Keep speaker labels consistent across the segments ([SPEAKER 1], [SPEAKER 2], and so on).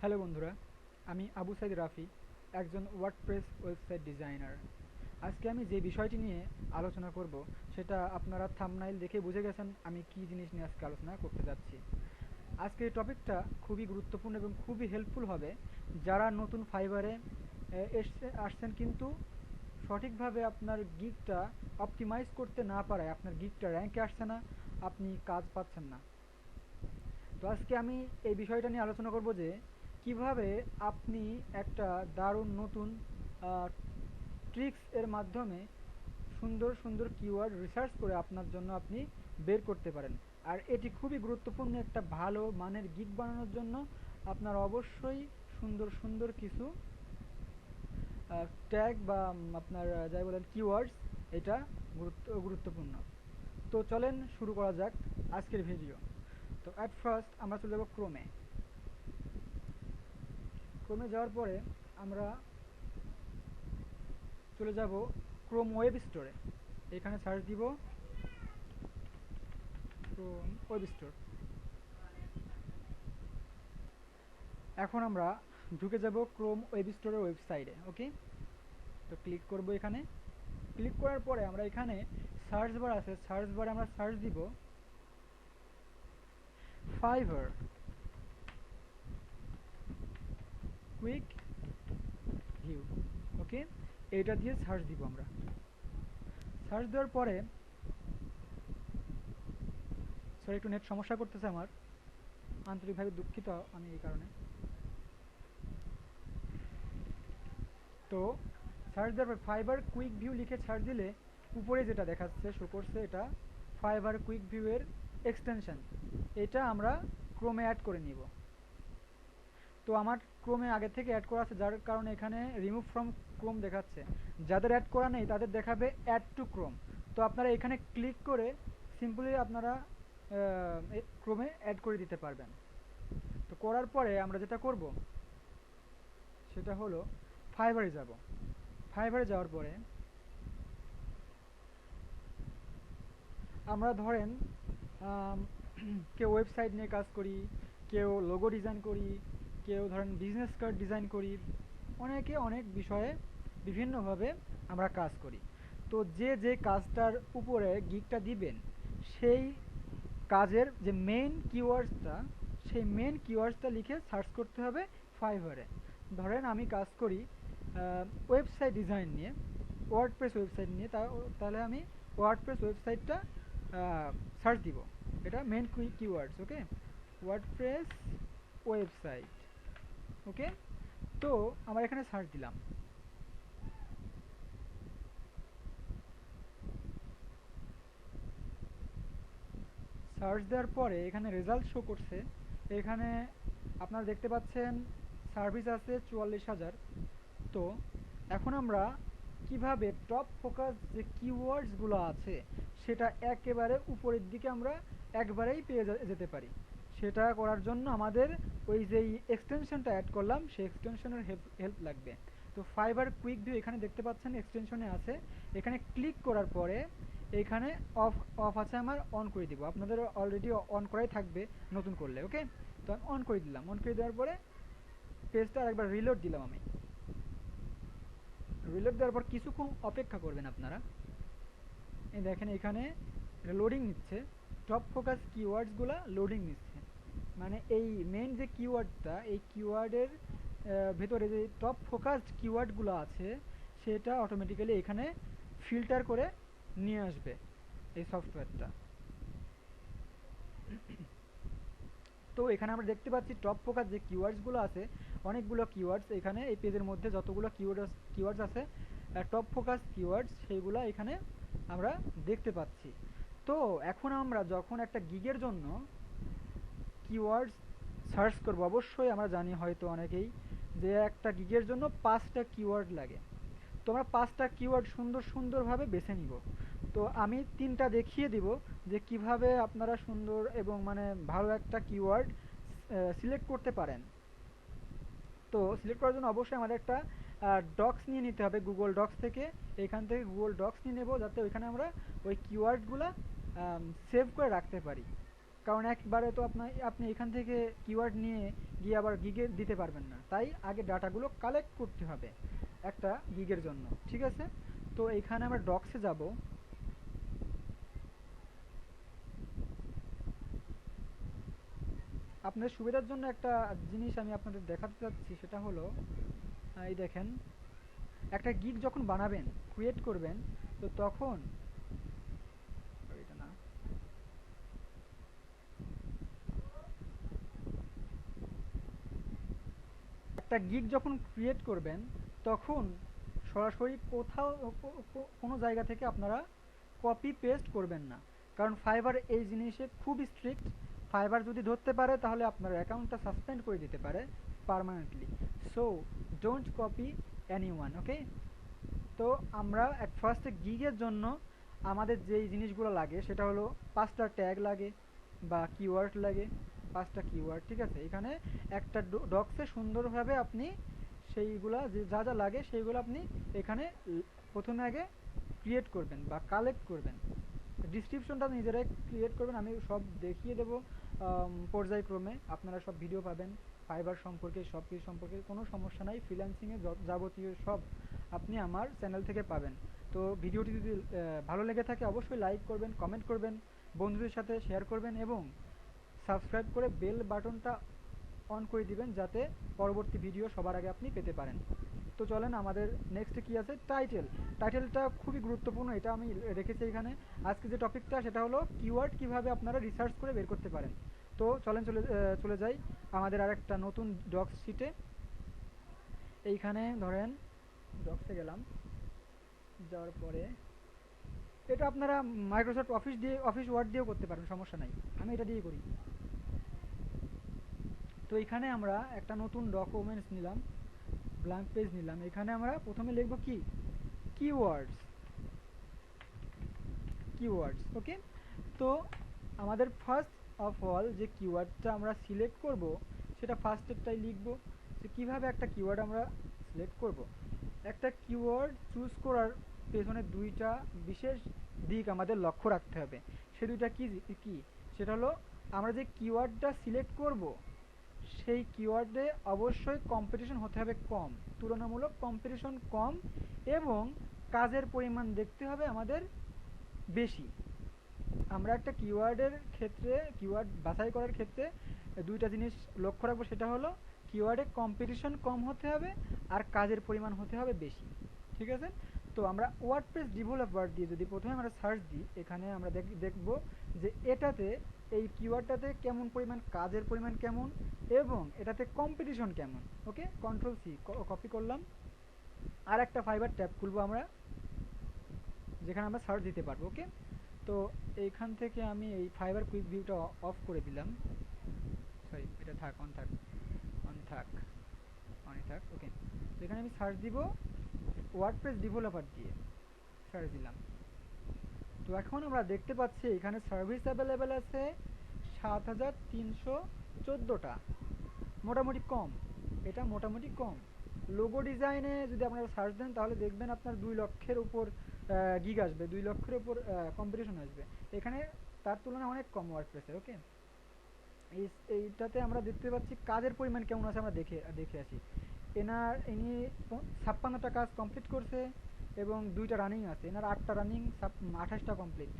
[SPEAKER 1] Hello বন্ধুরা, আমি আবু সাইদ রাফি, একজন ওয়ার্ডপ্রেস ওয়েবসাইট ডিজাইনার। আজকে আমি যে বিষয়টি নিয়ে আলোচনা করব সেটা আপনারা থাম্বনেইল দেখে বুঝে গেছেন আমি কী জিনিস নিয়ে আজকে আলোচনা করতে যাচ্ছি। আজকে এই টপিকটা খুবই গুরুত্বপূর্ণ এবং খুবই হেল্পফুল হবে যারা নতুন ফাইবারে আসছেন কিন্তু সঠিকভাবে আপনার গিগটা অপটিমাইজ করতে না পারায় আপনার গিগটা র্যাঙ্কে আসছে না, আপনি কাজ পাচ্ছেন না। তো আজকে আমি এই বিষয়টা নিয়ে আলোচনা করব যে কিভাবে আপনি একটা দারুণ নতুন ট্রিক্স এর মাধ্যমে সুন্দর সুন্দর কিওয়ার্ড রিসার্চ করে আপনার জন্য আপনি বের করতে পারেন। আর এটি খুবই গুরুত্বপূর্ণ একটা ভালো মানের গিগ বানানোর জন্য আপনার অবশ্যই সুন্দর সুন্দর কিছু ট্যাগ বা আপনার যাই বলেন কিওয়ার্ডস, এটা গুরুত্বপূর্ণ। তো চলেন শুরু করা যাক আজকের ভিডিও। তো অ্যাট ফার্স্ট আমরা চলে যাব ক্রোমে। ক্রোমে যাওয়ার পরে আমরা চলে যাব ক্রোম ওয়েব স্টোরে। এখানে সার্চ দিব ক্রোম ওয়েব স্টোর। এখন আমরা ঢুকে যাব ক্রোম ওয়েব স্টোরের ওয়েবসাইটে। ওকে, তো ক্লিক করব। এখানে ক্লিক করার পরে আমরা এখানে সার্চ বার আছে, সার্চ বারে আমরা সার্চ দিব ফাইভার কুইক ভিউ। ওকে, এটা দিয়ে সার্চ দিব আমরা। সার্চ দেওয়ার পরে সরি একটু নেট সমস্যা করতেছে আমার, আন্তরিকভাবে দুঃখিত আমি এই কারণে। তো সার্চ দেওয়ার পর ফাইবার কুইক ভিউ লিখে সার্চ দিলে উপরে যেটা দেখাচ্ছে শো করছে এটা ফাইবার কুইক ভিউ এর এক্সটেনশন। এটা আমরা ক্রোমে অ্যাড করে নিব। তো আমার ক্রোমে আগে থেকে অ্যাড করা আছে, যার কারণে এখানে রিমুভ ফ্রম ক্রোম দেখাচ্ছে। যাদের অ্যাড করা নেই তাদের দেখাবে অ্যাড টু ক্রোম। তো আপনারা এখানে ক্লিক করে সিম্পলি আপনারা ক্রোমে অ্যাড করে দিতে পারবেন। তো করার পরে আমরা যেটা করব সেটা হলো ফাইবারে যাব। ফাইবারে যাওয়ার পরে আমরা ধরেন কেউ ওয়েবসাইট নিয়ে কাজ করি, কেউ লোগো ডিজাইন করি, কেউ ধরেন বিজনেস কার্ড ডিজাইন করি, অনেকে অনেক বিষয়ে বিভিন্নভাবে আমরা কাজ করি। তো যে যে কাজটার উপরে গিগটা দিবেন সেই কাজের যে মেইন কিওয়ার্ডসটা, সেই মেইন কিওয়ার্ডসটা লিখে সার্চ করতে হবে ফাইভারে। ধরেন আমি কাজ করি ওয়েবসাইট ডিজাইন নিয়ে, ওয়ার্ডপ্রেস ওয়েবসাইট নিয়ে, তাহলে আমি ওয়ার্ডপ্রেস ওয়েবসাইটটা সার্চ দিব। এটা মেইন কিওয়ার্ডস। ওকে, ওয়ার্ডপ্রেস ওয়েবসাইট। ওকে, তো আমরা এখানে সার্চ দিলাম। সার্চ দেওয়ার পরে এখানে রেজাল্ট শো করছে। এখানে আপনারা দেখতে পাচ্ছেন সার্ভিস আছে 44,000। তো এখন আমরা কিভাবে টপ ফোকাস যে কিওয়ার্ডসগুলো আছে সেটা একেবারে উপরের দিকে আমরা একবারেই পেয়ে যেতে পারি, সেটা করার জন্য আমাদের ওই যে এক্সটেনশনটা অ্যাড করলাম সেই এক্সটেনশনের হেল্প লাগবে। তো ফাইবার কুইক ভিউ এখানে দেখতে পাচ্ছেন এক্সটেনশনে আছে। এখানে ক্লিক করার পরে এখানে অফ অফ আছে, আমার অন করে দিব। আপনাদের অলরেডি অন করাই থাকবে নতুন করলে। ওকে, তো আমি অন করে দিলাম। অন করে দেওয়ার পরে পেজটা আরেকবার রিলোড দিলাম আমি। রিলোড দেওয়ার পর কিছুক্ষণ অপেক্ষা করবেন আপনারা। এই দেখেন এখানে লোডিং নিচ্ছে, টপ ফোকাস কিওয়ার্ডসগুলো লোডিং নিচ্ছে। মানে এই মেইন যে কিওয়ার্ডটা, এই কিওয়ার্ডের ভেতরে যে টপ ফোকাসড কিওয়ার্ডগুলো আছে সেটা অটোমেটিক্যালি এখানে ফিল্টার করে নিয়ে আসবে এই সফটওয়্যারটা। তো এখানে আমরা দেখতে পাচ্ছি টপ ফোকাস যে কিওয়ার্ডসগুলো আছে, অনেকগুলো কিওয়ার্ডস এখানে এই পেজের মধ্যে যতগুলো কিওয়ার্ডস আছে টপ ফোকাস কিওয়ার্ডস সেইগুলো এখানে আমরা দেখতে পাচ্ছি। তো এখন আমরা যখন একটা গিগের জন্য কিওয়ার্ডস সার্চ করব, অবশ্যই আমরা জানি হয়তো অনেকেই যে একটা গিগের জন্য 5টা কিওয়ার্ড লাগে। তো আমরা 5টা কিওয়ার্ড সুন্দর সুন্দরভাবে বেছে নিব। তো আমি 3টা দেখিয়ে দিব যে কিভাবে আপনারা সুন্দর এবং মানে ভালো একটা কিওয়ার্ড সিলেক্ট করতে পারেন। তো সিলেক্ট করার জন্য অবশ্যই আমাদের একটা ডক্স নিয়ে নিতে হবে গুগল ডক্স থেকে। এখান থেকে গুগল ডক্স নিয়ে নেব যাতে ওইখানে আমরা ওই কিওয়ার্ডগুলো সেভ করে রাখতে পারি। কারণ একবারে তো আপনি এখান থেকে কিওয়ার্ড নিয়ে গিয়ে আবার গিগে দিতে পারবেন না, তাই আগে ডাটাগুলো কালেক্ট করতে হবে একটা গিগের জন্য। ঠিক আছে, তো এইখানে আমরা ডক্সে যাব। আপনাদের সুবিধার জন্য একটা জিনিস আমি আপনাদের দেখাতে চাচ্ছি, সেটা হলো এই দেখেন, একটা গিগ যখন বানাবেন, ক্রিয়েট করবেন, তো তখন এটা না, একটা গিগ যখন ক্রিয়েট করবেন তখন সরাসরি কোথাও কোনো জায়গা থেকে আপনারা কপি পেস্ট করবেন না, কারণ ফাইবার এই জিনিসে খুব স্ট্রিক্ট। ফাইবার যদি ধরতে পারে তাহলে আপনার অ্যাকাউন্টটা সাসপেন্ড করে দিতে পারে permanently. So don't copy anyone, okay. তো আমরা অ্যাট ফার্স্টে গিগের জন্য আমাদের যেই জিনিসগুলো লাগে সেটা হলো 5টা ট্যাগ লাগে বা কিওয়ার্ড লাগে, 5টা কিওয়ার্ড। ঠিক আছে, এখানে একটা ডক্সে সুন্দরভাবে আপনি সেইগুলা যে যা যা লাগে সেইগুলো আপনি এখানে প্রথমে আগে ক্রিয়েট করবেন বা কালেক্ট করবেন। ডিসক্রিপশনটা নিজেরাই ক্রিয়েট করবেন, আমি সব দেখিয়ে দেবো পর্যায়ক্রমে, আপনারা সব ভিডিও পাবেন ফাইবার সম্পর্কে, সব কিছু সম্পর্কে কোনো সমস্যা নাই। ফ্রিল্যান্সিংয়ে যাবতীয় সব আপনি আমার চ্যানেল থেকে পাবেন। তো ভিডিওটি যদি ভালো লেগে থাকে অবশ্যই লাইক করবেন, কমেন্ট করবেন, বন্ধুদের সাথে শেয়ার করবেন এবং সাবস্ক্রাইব করে বেল বাটনটা অন করে দিবেন যাতে পরবর্তী ভিডিও সবার আগে আপনি পেতে পারেন। তো চলেন আমাদের নেক্সটে কি আছে, টাইটেলটা খুবই গুরুত্বপূর্ণ, এটা আমি রেখেছি এখানে। আজকে যে টপিকটা সেটা হলো কিওয়ার্ড কিভাবে আপনারা রিসার্চ করে বের করতে পারেন। তো চলেন চলে যাই আমাদের আরেকটা নতুন ডক্স শিটে। এইখানে ধরেন ডক্সে গেলাম, যাওয়ার পরে এটা আপনারা মাইক্রোসফট অফিস ওয়ার্ড দিয়েও করতে পারেন, সমস্যা নাই, আমি এটা দিয়ে করি। তো এখানে আমরা একটা নতুন ডকুমেন্টস নিলাম, ব্ল্যাঙ্ক পেজ নিলাম। এখানে আমরা প্রথমে লিখব কি, কিওয়ার্ডস, ওকে। তো আমাদের ফার্স্ট অফ অল যে কিওয়ার্ডটা আমরা সিলেক্ট করব সেটা ফার্স্টেরটাই লিখব, যে কীভাবে একটা কিওয়ার্ড আমরা সিলেক্ট করব। একটা কিওয়ার্ড চুজ করার পেছনে দুইটা বিশেষ দিক আমাদের লক্ষ্য রাখতে হবে। সে দুইটা কি কি সেটা হলো, আমরা যে কিওয়ার্ডটা সিলেক্ট করব সেই কিওয়ার্ডে অবশ্যই কম্পিটিশন হতে হবে কম, তুলনামূলক কম্পিটিশন কম, এবং কাজের পরিমাণ দেখতে হবে আমাদের বেশি। আমরা একটা কিওয়ার্ডের ক্ষেত্রে, কিওয়ার্ড বাছাই করার ক্ষেত্রে দুইটা জিনিস লক্ষ্য রাখবো, সেটা হলো কিওয়ার্ডে কম্পিটিশন কম হতে হবে আর কাজের পরিমাণ হতে হবে বেশি। ঠিক আছে, তো আমরা ওয়ার্ডপ্রেস ডেভেলপার দিয়ে যদি প্রথমে আমরা সার্চ দিই, এখানে আমরা দেখব যে এটাতে, এই কিওয়ার্ডটাতে কেমন পরিমাণ কাজের পরিমাণ কেমন এবং এটাতে কম্পিটিশন কেমন। ওকে, কন্ট্রোল সি কপি করলাম, আর একটা ফাইবার ট্যাব খুলবো আমরা, যেখানে আমরা সার্চ দিতে পারবো। ওকে, তো এইখান থেকে আমি এই ফাইবার কুইক ভিউটা অফ করে দিলাম, সরি এটা থাক, অন থাক, অনই থাক। ওকে, তো এখানে আমি সার্চ দিব ওয়ার্ডপ্রেস ডেভেলপার দিয়ে, সার্চ দিলাম। তো এখন আমরা দেখতে পাচ্ছি এখানে সার্ভিস অ্যাভেলেবেল আছে 7314টা, মোটামুটি কম, এটা মোটামুটি কম। লোগো ডিজাইনে যদি আপনারা সার্চ দেন তাহলে দেখবেন আপনার 2 লক্ষের উপর গিগ আসবে, 2 লক্ষের উপর কম্পিটিশন আসবে। এখানে তার তুলনায় অনেক কম ওয়ার্ডপ্রেসের। ওকে, এইটাতে আমরা দেখতে পাচ্ছি কাজের পরিমাণ কেমন আছে, আমরা দেখে আসি। ইনি 56টা কাজ কমপ্লিট করছে এবং 2টা রানিং আছে, এনার 8টা রানিং, 28টা কমপ্লিট।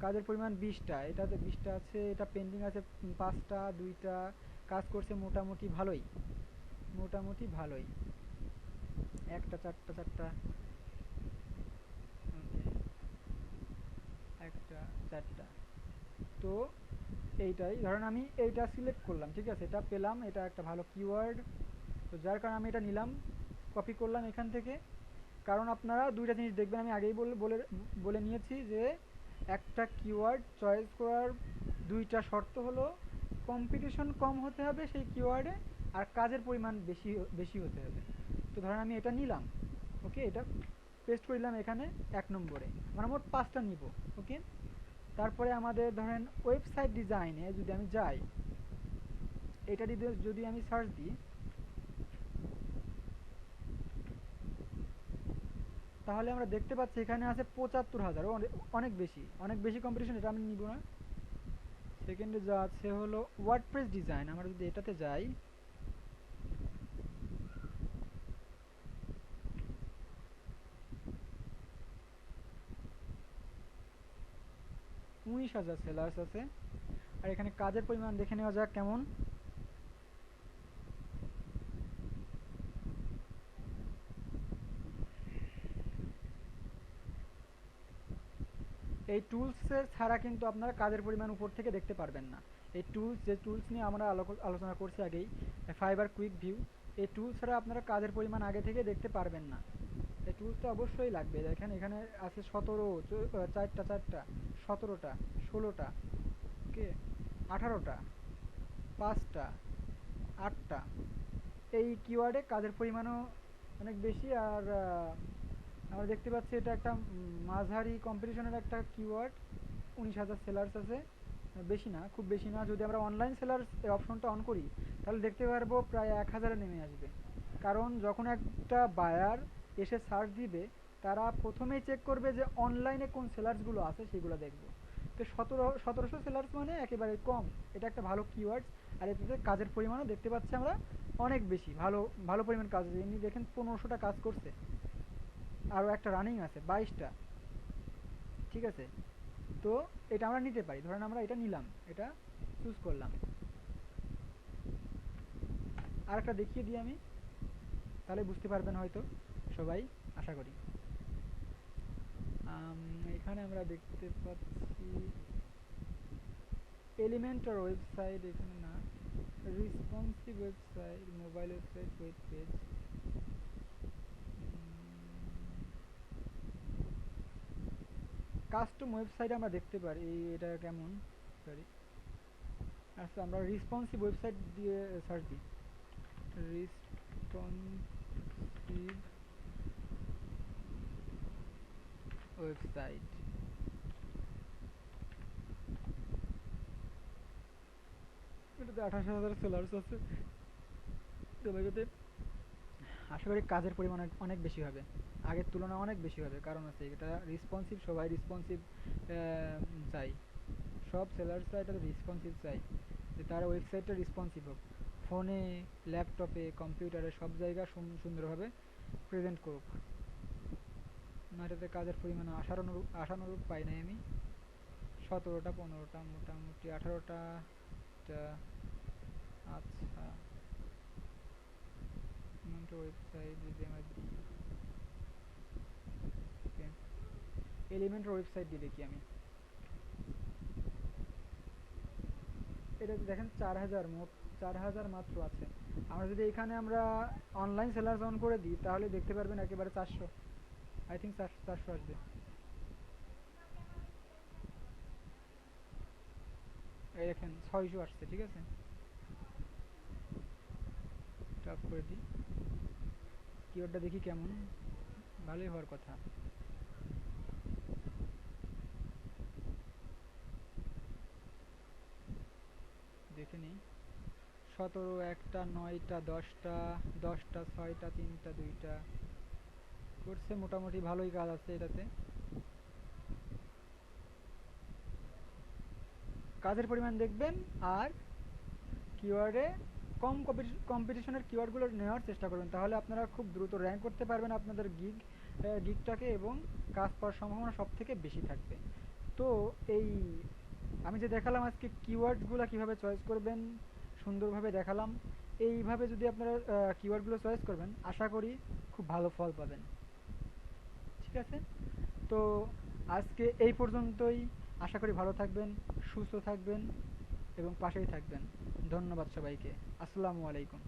[SPEAKER 1] কাজের পরিমাণ 20টা, এটাতে 20টা আছে, এটা পেন্ডিং আছে 5টা, 2টা কাজ করছে মোটামুটি ভালোই, একটা 4টা, একটা 4টা। তো এইটাই ধরেন আমি এইটা সিলেক্ট করলাম, ঠিক আছে, এটা পেলাম, এটা একটা ভালো কিওয়ার্ড, তো যার কারণে আমি এটা নিলাম, কপি করলাম এখান থেকে। কারণ আপনারা দুইটা জিনিস দেখবেন, আমি আগেই বলে নিয়েছি যে একটা কিওয়ার্ড চয়েস করার দুইটা শর্ত হলো কম্পিটিশন কম হতে হবে সেই কিওয়ার্ডে, আর কাজের পরিমাণ বেশি হতে হবে। তো ধরেন আমি এটা নিলাম, ওকে, এটা পেস্ট করলাম এখানে 1 নম্বরে, আমরা মোট 5টা নিব। ওকে, তারপরে আমাদের ধরেন ওয়েবসাইট ডিজাইনে যদি আমি যাই, এটা যদি আমি সার্চ দিই, তাহলে আমরা দেখতে পাচ্ছি এখানে আছে 75,000, অনেক বেশি কম্পিটিশন, এটা আমি নিব না। সেকেন্ডে যা আছে হলো ওয়ার্ডপ্রেস ডিজাইন। আমরা যদি এটাতে যাই, 19,000 সেলার্স আছে। আর এখানে কাজের পরিমাণ দেখে নেওয়া যাক কেমন। এই টুলসের ছাড়া কিন্তু আপনারা কাজের পরিমাণ উপর থেকে দেখতে পারবেন না। এই টুলস, যে টুলস নিয়ে আমরা আলোচনা করছি আগেই, ফাইবার কুইক ভিউ, এই টুলস ছাড়া আপনারা কাজের পরিমাণ আগে থেকে দেখতে পারবেন না। এই টুলসটা অবশ্যই লাগবে। দেখেন এখানে আছে 17, 4টা 4টা, 17টা, 16টা, ওকে, 18টা, 5টা, 8টা। এই কিওয়ার্ডে কাজের পরিমাণও অনেক বেশি। আর আমরা দেখতে পাচ্ছি এটা একটা মাঝারি কম্পিটিশনের একটা কিওয়ার্ড। 19,000 সেলার্স আছে, বেশি না, খুব বেশি না। যদি আমরা অনলাইন সেলার্স এই অপশনটা অন করি তাহলে দেখতে পারবো প্রায় 1,000-এ নেমে আসবে। কারণ যখন একটা বায়ার এসে সার্চ দিবে, তারা প্রথমেই চেক করবে যে অনলাইনে কোন সেলার্সগুলো আছে, সেগুলো দেখবো। তো 1700 সেলার্স মানে একেবারে কম। এটা একটা ভালো কিওয়ার্ড। আর এটাতে কাজের পরিমাণও দেখতে পাচ্ছি আমরা অনেক বেশি, ভালো ভালো পরিমাণ কাজ। এমনি দেখেন 1500টা কাজ করছে, আরও একটা রানিং আছে 22টা। ঠিক আছে, তো এটা আমরা নিতে পারি। ধরেন আমরা এটা নিলাম, এটা চুজ করলাম। আর একটা দেখিয়ে দিই আমি, তাহলে বুঝতে পারবেন হয়তো সবাই, আশা করি। এখানে আমরা দেখতে পাচ্ছি এলিমেন্টর ওয়েবসাইট, এখানে না, responsive website, mobile website, web page, custom website আমরা দেখতে পারি। এটা কেমন, সরি, আচ্ছা আমরা রেসপন্সিভ ওয়েবসাইট দিয়ে সার্চ দিই। রেসপন্সিভ ওয়েবসাইট, এটাতে 28,000 সেলার্স আছে। তো এটাতে আশা করি কাজের পরিমাণ অনেক বেশি হবে, আগের তুলনায় অনেক বেশি হবে। কারণ আছে এটা রেসপন্সিভ, সবাই রেসপন্সিভ চাই, সব সেলার্সরা এটা রেসপন্সিভ চাই, যে তার ওয়েবসাইটটা রেসপন্সিভ হোক, ফোনে, ল্যাপটপে, কম্পিউটারে, সব জায়গায় সুন্দরভাবে প্রেজেন্ট করুক। না, এটাতে কাজের পরিমাণ আশানুরূপ পাই নাই আমি। 17টা, 15টা, মোটামুটি 18টা। আচ্ছা, ওয়েবসাইট যদি আমরা দিই, এলিমেন্টের ওয়েবসাইট দিয়ে দেখি আমি। এটা দেখেন 4,000, মোট 4,000 মাত্র আছে। আমরা যদি এখানে আমরা অনলাইন সেলার্স অন করে দিই তাহলে দেখতে পারবেন একেবারে 400, আই থিঙ্ক 400 আসবে। এই দেখেন 600 আসছে। ঠিক আছে, টপ করে দিই, কিওয়ার্ডটা দেখি কেমন, ভালোই হওয়ার কথা। দেখে নিই, 17, 1টা, 9টা, 10টা, 10টা, 6টা, 3টা, 2টা করছে। মোটামুটি ভালোই কাজ আছে এটাতে। কাজের পরিমাণ দেখবেন, আর কিওয়ার্ডে কম কম্পিটিশনের কিওয়ার্ডগুলো নেওয়ার চেষ্টা করবেন, তাহলে আপনারা খুব দ্রুত র্যাঙ্ক করতে পারবেন আপনাদের গিগটাকে, এবং কাজ পাওয়ার সম্ভাবনা সব থেকে বেশি থাকবে। তো এই আমি যে দেখালাম আজকে কিওয়ার্ডগুলো কিভাবে চয়েস করবেন, সুন্দরভাবে দেখালাম। এইভাবে যদি আপনারা কিওয়ার্ডগুলো চয়েস করবেন, আশা করি খুব ভালো ফল পাবেন। ঠিক আছে, তো আজকে এই পর্যন্তই। আশা করি ভালো থাকবেন, সুস্থ থাকবেন এবং পাশেই থাকবেন। ধন্যবাদ সবাইকে। আসসালামু আলাইকুম।